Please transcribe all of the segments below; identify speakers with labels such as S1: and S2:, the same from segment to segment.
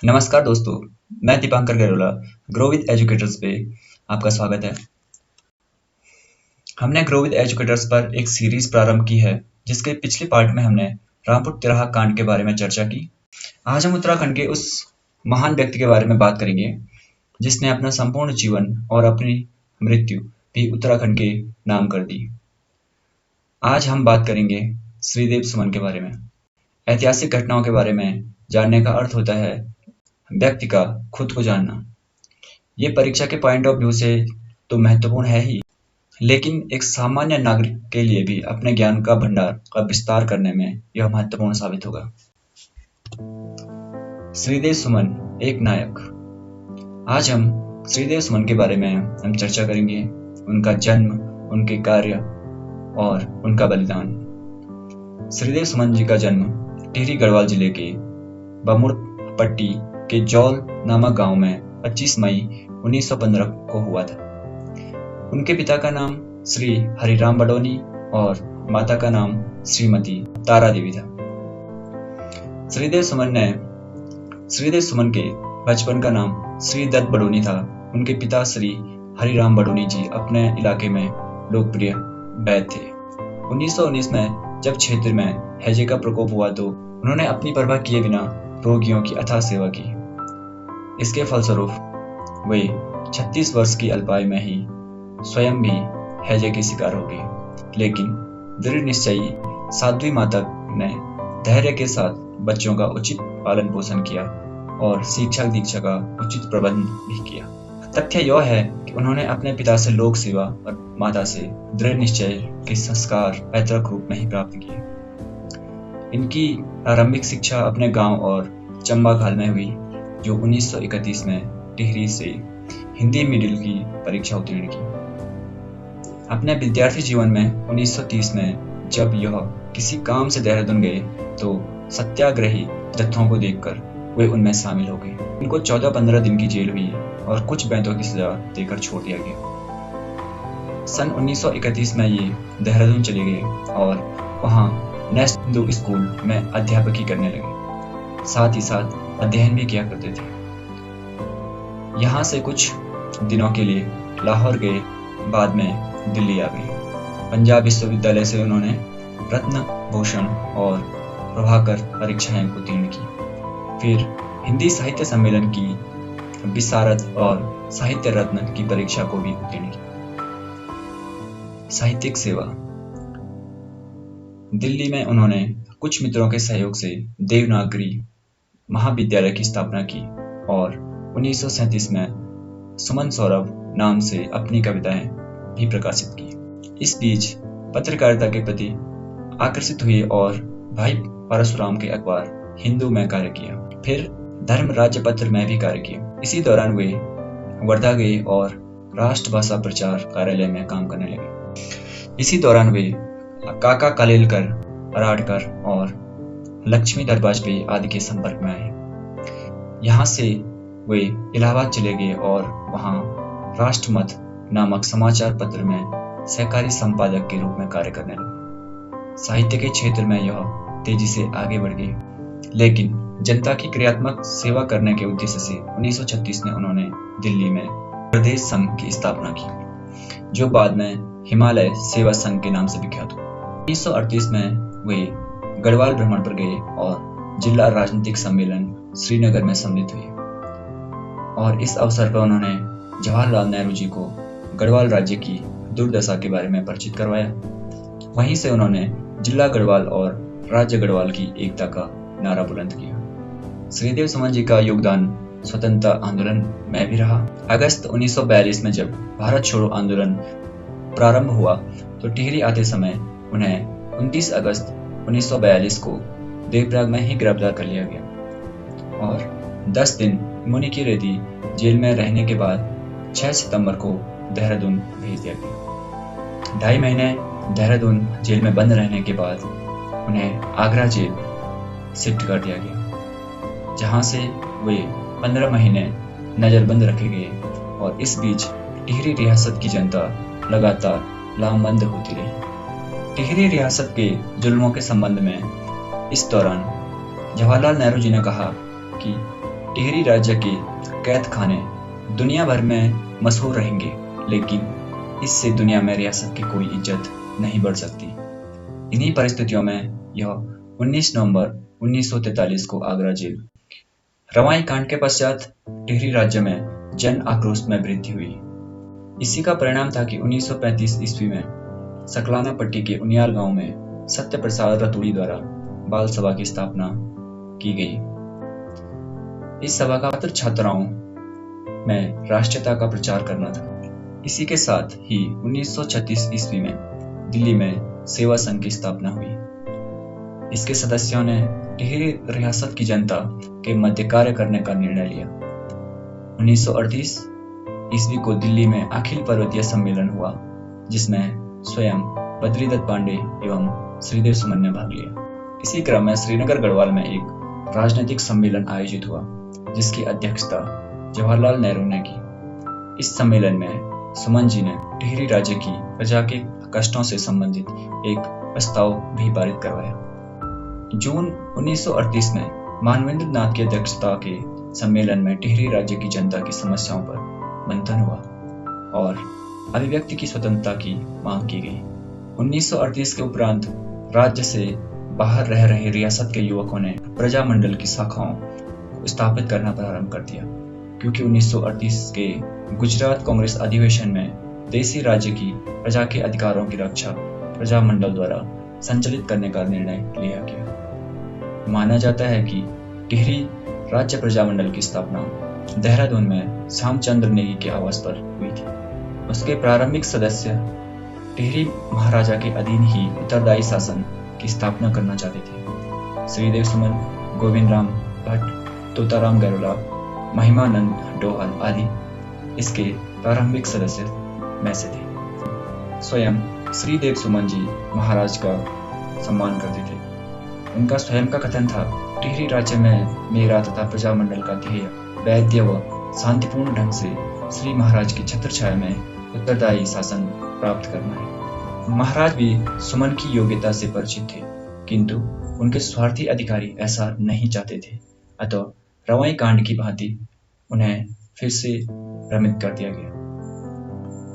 S1: नमस्कार दोस्तों, मैं Dipankar Garola grow with educators पे आपका स्वागत है। हमने ग्रो विद एजुकेटर्स पर एक सीरीज प्रारंभ की है, जिसके पिछले पार्ट में हमने रामपुर तिराहा कांड के बारे में चर्चा की। आज हम उत्तराखंड के उस महान व्यक्ति के बारे में बात करेंगे, जिसने अपना संपूर्ण जीवन और अपनी मृत्यु भी उत्तराखंड के नाम कर दी। आज हम बात करेंगे श्रीदेव सुमन के बारे में। ऐतिहासिक घटनाओं के बारे में जानने का अर्थ होता है व्यक्ति का खुद को जानना। ये परीक्षा के पॉइंट ऑफ व्यू से तो महत्वपूर्ण है ही, लेकिन एक सामान्य नागरिक के लिए भी अपने ज्ञान का भंडार का विस्तार करने में यह महत्वपूर्ण साबित होगा। श्रीदेव सुमन एक नायक। आज हम श्रीदेव सुमन के बारे में हम चर्चा करेंगे, उनका जन्म, उनके कार्य और उनका बलिदान। श्रीदेव सुमन जी का जन्म टिहरी गढ़वाल जिले के बमुड़पट्टी के जौल नामक गांव में 25 मई 1915 को हुआ था। उनके पिता का नाम श्री हरिराम बडोनी और माता का नाम श्रीमती तारा देवी था। श्रीदेव सुमन के बचपन का नाम श्री दत्त बडोनी था। उनके पिता श्री हरिराम बडोनी जी अपने इलाके में लोकप्रिय वैद्य थे। 1919 में जब क्षेत्र में हैजे का प्रकोप हुआ तो उन्होंने अपनी परवाह किए बिना रोगियों की अथाह सेवा की। इसके फलस्वरूप वे 36 वर्ष की अल्पायु में ही स्वयं भी हैजे के शिकार हो गए, लेकिन दृढ़ निश्चयी साध्वी माता ने धैर्य के साथ बच्चों का उचित पालन पोषण किया और शिक्षा दीक्षा का उचित प्रबंध भी किया। तथ्य यह है कि उन्होंने अपने पिता से लोक सेवा और माता से दृढ़ निश्चय के संस्कार पैतृक रूप में ही प्राप्त किए। इनकी प्रारंभिक शिक्षा अपने गांव और चंबाखाल में हुई, जो 1931 में टिहरी से हिंदी मिडिल की परीक्षा उत्तीर्ण की। अपने विद्यार्थी जीवन में 1930 में जब यह किसी काम से देहरादून गए तो सत्याग्रही जत्थों को देखकर वे उनमें शामिल हो गए। उनको 14-15 दिन की जेल हुई और कुछ बैंतों की सजा देकर छोड़ दिया गया। सन 1931 में ये देहरादून चले गए और वहाँ नेस्ट हिंदू स्कूल में अध्यापकी करने लगे। साथ ही साथ अध्ययन भी किया करते थे। यहाँ से कुछ दिनों के लिए लाहौर गए, बाद में दिल्ली आ गए। पंजाब विश्वविद्यालय से उन्होंने रत्न भूषण और प्रभाकर परीक्षाएं उत्तीर्ण की। फिर हिंदी साहित्य सम्मेलन की विशारद और साहित्य रत्न की परीक्षा को भी उत्तीर्ण की। साहित्यिक सेवा। दिल्ली में उन्होंने कुछ मित्रों के सहयोग से देवनागरी महाविद्यालय की स्थापना की और 1937 में सुमन सौरभ नाम से अपनी कविताएं भी प्रकाशित की। इस बीच पत्रकारिता के प्रति आकर्षित हुए और भाई परशुराम के अखबार हिंदू में कार्य किया। फिर धर्म राज्य पत्र में भी कार्य किया। इसी दौरान वे वर्धा गए और राष्ट्रभाषा प्रचार कार्यालय में काम करने लगे। इसी दौरान वे काका कालेलकर, अराडकर और लक्ष्मीधर वाजपेयी आदि के संपर्क में आए। यहाँ से वे इलाहाबाद चले गए और वहाँ राष्ट्रमत नामक समाचार पत्र में सहकारी संपादक के रूप में कार्य करने लगे। साहित्य के क्षेत्र में यह तेजी से आगे बढ़ गए, लेकिन जनता की क्रियात्मक सेवा करने के उद्देश्य से 1936 में उन्होंने दिल्ली में प्रदेश संघ की स्थापना की, जो बाद में हिमालय सेवा संघ के नाम से विख्यात हुआ। 1938 में वे गढ़वाल भ्रमण पर गए और जिला राजनीतिक सम्मेलन श्रीनगर में सम्मिलित हुए और इस अवसर पर उन्होंने जवाहरलाल नेहरू जी को गढ़वाल राज्य की दुर्दशा के बारे में परिचित करवाया। वहीं से उन्होंने जिला गढ़वाल और राज्य गढ़वाल की एकता का नारा बुलंद किया। श्रीदेव सुमन जी का योगदान स्वतंत्रता आंदोलन में भी रहा। अगस्त 1942 में जब भारत छोड़ो आंदोलन प्रारंभ हुआ तो टिहरी आते समय उन्हें 29 अगस्त 1942 को देवप्रयाग में ही गिरफ्तार कर लिया गया और 10 दिन मुनिकीरेती जेल में रहने के बाद 6 सितंबर को देहरादून भेज दिया गया। 2.5 महीने देहरादून जेल में बंद रहने के बाद उन्हें आगरा जेल शिफ्ट कर दिया गया, जहां से वे 15 महीने नजरबंद रखे गए और इस बीच टिहरी रियासत की जनता लगातार लामबंद होती रही। टिहरी रियासत के जुल्मों के संबंध में इस दौरान जवाहरलाल नेहरू जी ने कहा कि टिहरी राज्य के कैद खाने दुनिया भर में मशहूर रहेंगे, लेकिन इससे दुनिया में रियासत की कोई इज्जत नहीं बढ़ सकती। इन्हीं परिस्थितियों में यह 19 नवंबर 1943 को आगरा जेल। रवाई कांड के पश्चात टिहरी राज्य में जन आक्रोश में वृद्धि हुई। इसी का परिणाम था कि 1935 ईस्वी में सकलाना पट्टी के उनियाल गांव में सत्य प्रसाद रतूड़ी द्वारा बाल सभा की स्थापना की गई। इस सभा का पत्र छात्राओं में राष्ट्रीयता का प्रचार करना था। इसी के साथ ही 1936 ईस्वी में दिल्ली में सेवा संघ की स्थापना हुई। इसके सदस्यों ने टिहरी रियासत की जनता के मध्य कार्य करने का निर्णय लिया। 1938 ईस्वी को दिल्ली में अखिल पर्वतीय सम्मेलन हुआ, जिसमें स्वयं बद्रीदत्त पांडे एवं श्रीदेव सुमन ने भाग लिया। इसी क्रम में श्रीनगर गढ़वाल में एक राजनीतिक सम्मेलन आयोजित हुआ, जिसकी अध्यक्षता जवाहरलाल नेहरू ने की। इस सम्मेलन में सुमन जी ने टिहरी राज्य की प्रजा के कष्टों से संबंधित एक प्रस्ताव भी पारित करवाया। जून 1938 में मानवेंद्र नाथ की अध्यक्षता के सम्मेलन में टिहरी राज्य की जनता की समस्याओं पर मंथन हुआ और अभिव्यक्ति की स्वतंत्रता की मांग की गई। 1938 के उपरांत राज्य से बाहर रह रहे रियासत के युवकों ने प्रजामंडल की शाखाओं को स्थापित करना प्रारंभ कर दिया, क्योंकि 1938 के गुजरात कांग्रेस अधिवेशन में देशी राज्य की प्रजा के अधिकारों की रक्षा प्रजामंडल द्वारा संचालित करने का निर्णय लिया गया। माना जाता है कि टिहरी राज्य प्रजामंडल की स्थापना देहरादून में श्यामचंद्र नेगी के आवास पर हुई थी। उसके प्रारंभिक सदस्य टिहरी महाराजा के अधीन ही उत्तरदायी शासन की स्थापना करना चाहते थे। श्रीदेव सुमन, गोविंद राम भट्ट, तोताराम गैरोला, महिमानंद डोहल आदि इसके प्रारंभिक सदस्य में से थे। स्वयं श्रीदेव सुमन जी महाराज का सम्मान करते थे। उनका स्वयं का कथन था, टिहरी राज्य में मेरा तथा प्रजामंडल का ध्येय वैद्य व शांतिपूर्ण ढंग से श्री महाराज की छत्र छाया में उत्तरदायी शासन प्राप्त करना है। महाराज भी सुमन की योग्यता से परिचित थे, किंतु उनके स्वार्थी अधिकारी ऐसा नहीं चाहते थे। अतः रवाई कांड की भांति उन्हें फिर से भ्रमित कर दिया गया।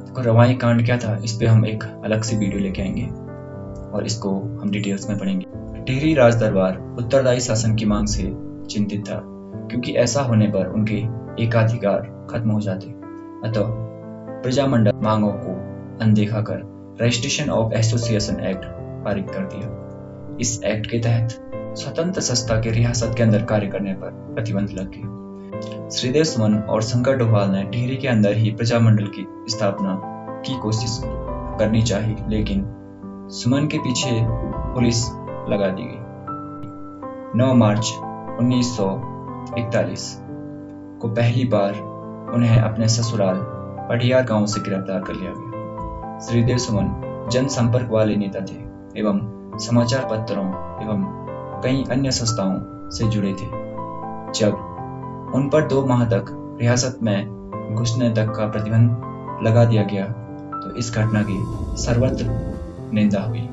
S1: तो रवाई कांड क्या था, इस पे हम एक अलग से वीडियो लेके आएंगे और इसको हम डिटेल्स में पढ़ेंगे। टिहरी राज दरबार उत्तरदायी शासन की मांग से चिंतित था, क्योंकि ऐसा होने पर उनके एकाधिकार खत्म हो जाते। अतः प्रजामंडल मांगों को अनदेखा कर रजिस्ट्रेशन ऑफ एसोसिएशन एक्ट पारित कर दिया। इस एक्ट के तहत स्वतंत्र संस्था के रियासत के अंदर कार्य करने पर प्रतिबंध लग गया। श्रीदेव सुमन और शंकर डोभाल ने टिहरी के अंदर ही प्रजामंडल की स्थापना की कोशिश करनी चाहिए, लेकिन सुमन के पीछे पुलिस लगा दी गई। 9 मार्च 1941 को पहली बार उन्हें अपने ससुराल पटियार गांव से गिरफ्तार कर लिया गया। श्रीदेव सुमन जनसंपर्क वाले नेता थे एवं समाचार पत्रों एवं कई अन्य संस्थाओं से जुड़े थे। जब उन पर 2 माह तक रियासत में घुसने तक का प्रतिबंध लगा दिया गया, तो इस घटना की सर्वत्र निंदा हुई।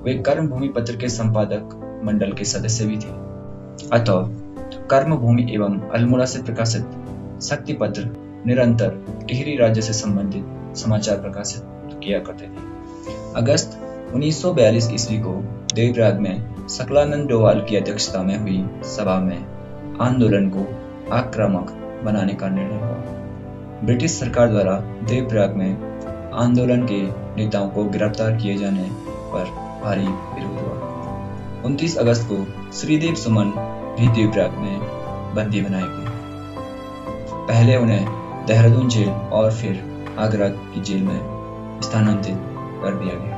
S1: वे कर्मभूमि पत्र के संपादक मंडल के सदस्य भी थे। अतः कर्मभूमि एवं अल्मोड़ा से प्रकाशित शक्ति पत्र निरंतर टिहरी राज्य से संबंधित समाचार प्रकाशित किया करते थे। अगस्त 1942 ईस्वी को देवराग में सकलानंद डोभाल की अध्यक्षता में हुई सभा में आंदोलन को आक्रामक बनाने का निर्णय हुआ। ब्रिटिश सरकार द्वारा देवराग में आंदोलन के नेताओं को गिरफ्तार किए जाने पर भारी विरोध हुआ। 29 अगस्त को श्रीदेव सुमन भी देवराग में बंदी बनाए गए। पहले उन्हें देहरादून जेल और फिर आगरा की जेल में स्थानांतरित कर दिया गया।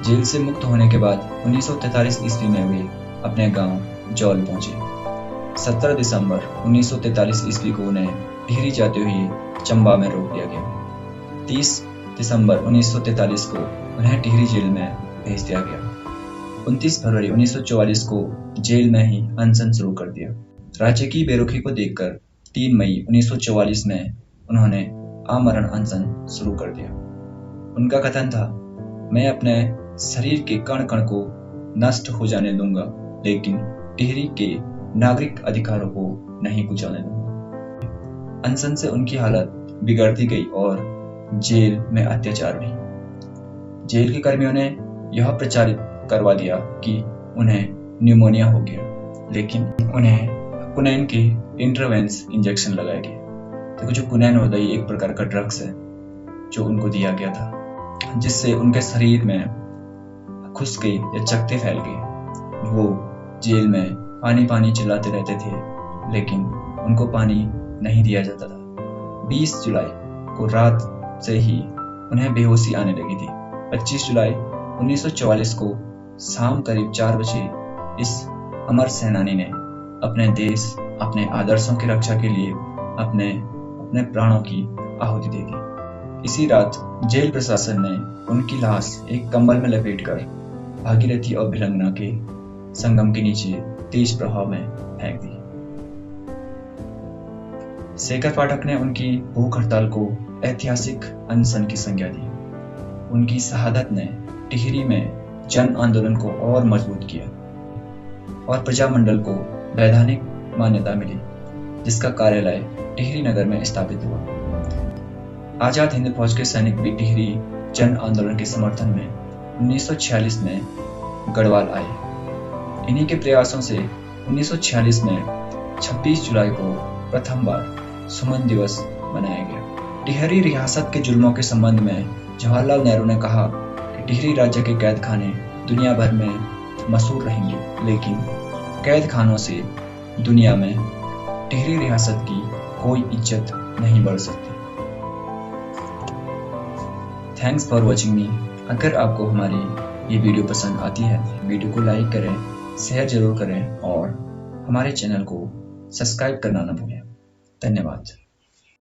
S1: जेल से मुक्त होने के बाद 1943 ईस्वी में वे अपने गांव जौल पहुंचे। 17 दिसंबर 1943 ईस्वी को उन्हें टिहरी जाते हुए चंबा में रोक दिया गया। 30 दिसंबर 1943 को उन्हें टिहरी जेल में भेज दिया गया। 29 फरवरी 1944 को जेल में ही अनशन शुरू कर दिया। राज्य की बेरुखी को देखकर 3 मई 1944 में उन्होंने आमरण अनशन शुरू कर दिया। उनका कथन था, मैं अपने शरीर के कण कण को नष्ट हो जाने दूंगा, लेकिन टिहरी के नागरिक अधिकारों को नहीं कुचलने दूंगा। अनशन से उनकी हालत बिगड़ती गई और जेल में अत्याचार हुई। जेल के कर्मियों ने यह प्रचारित करवा दिया कि उन्हें न्यूमोनिया हो गया, लेकिन उन्हें कुनैन के इंटरवेंस इंजेक्शन लगाए गए। तो जो कुनैन होता है एक प्रकार का ड्रग्स है जो उनको दिया गया था, जिससे उनके शरीर में खुश्के या चकत्ते फैल गए। वो जेल में पानी पानी चिल्लाते रहते थे, लेकिन उनको पानी नहीं दिया जाता था। 20 जुलाई को रात से ही उन्हें बेहोशी आने लगी थी। 25 जुलाई 1944 को शाम करीब 4 बजे इस अमर सेनानी ने अपने देश, अपने आदर्शों की रक्षा के लिए अपने प्राणों की आहुति दे दी। इसी रात जेल प्रशासन ने उनकी लाश एक कंबल में लपेटकर भागीरथी और भिलंगना के संगम के नीचे तेज प्रवाह में फेंक दी। शेखर पाठक ने उनकी भूख हड़ताल को ऐतिहासिक अनशन की संज्ञा दी। उनकी शहादत ने टिहरी में जन आंदोलन को और मजबूत किया और प्रजामंडल को वैधानिक मान्यता मिली, जिसका कार्यालय टिहरी नगर में स्थापित हुआ। आजाद हिंद फौज के सैनिक भी टिहरी जन आंदोलन के समर्थन में 1946 में गढ़वाल आए। इन्हीं के प्रयासों से 1946 में 26 जुलाई को प्रथम बार सुमन दिवस मनाया गया। टिहरी रियासत के जुल्मों के संबंध में जवाहरलाल नेहरू ने कहा कि टिहरी राज्य के कैद खाने दुनिया भर में मशहूर रहेंगे, लेकिन कैद खानों से दुनिया में टिहरी रियासत की कोई इज्जत नहीं बढ़ सकती। थैंक्स फॉर वॉचिंग मी। अगर आपको हमारी ये वीडियो पसंद आती है, वीडियो को लाइक करें, शेयर जरूर करें और हमारे चैनल को सब्सक्राइब करना न भूलें। धन्यवाद।